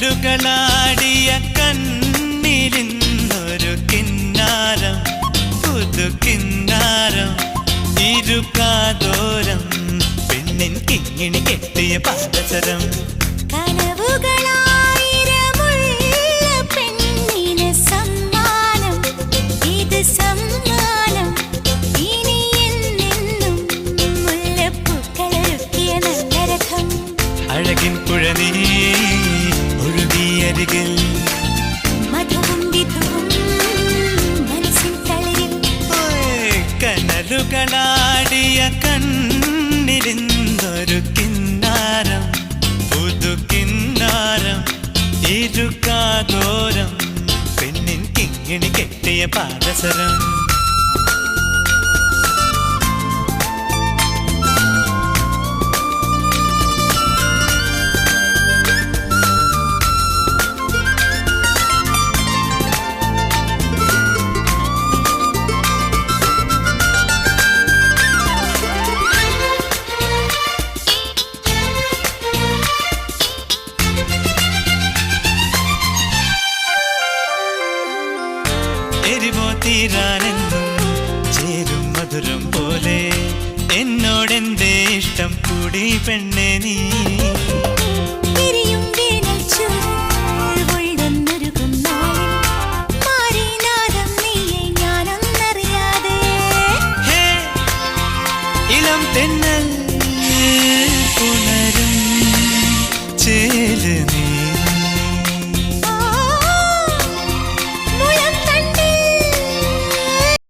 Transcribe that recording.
കനലുകളാടിയ കണ്ണിലിന്നൊരു കിന്നാരം പുതു കിന്നാരം ഇരുകാതോരം പെണ്ണിൻ കിങ്ങിണി കെട്ടിയ പാദസരം അഴകിൻ പുഴനീ ഒഴുകിയരികിൽ മധുവും വിധുവും മനസ്സിൻ തളിരിൽ കനലുകളാടിയ കണ്ണിലിന്നൊരു കിന്നാരം പുതു കിന്നാരം ഇരുകാതോരം പെണ്ണിൻ കിങ്ങിണി കെട്ടിയ പാദസരം എരിവോ തീരാനെന്നും ചേരും മധുരം പോലെ എന്നോടെന്തേ ഇഷ്ടം കൂടി പെണ്ണെ നീ ഇളം തെന്നൽ പുണരും ചേല് നീ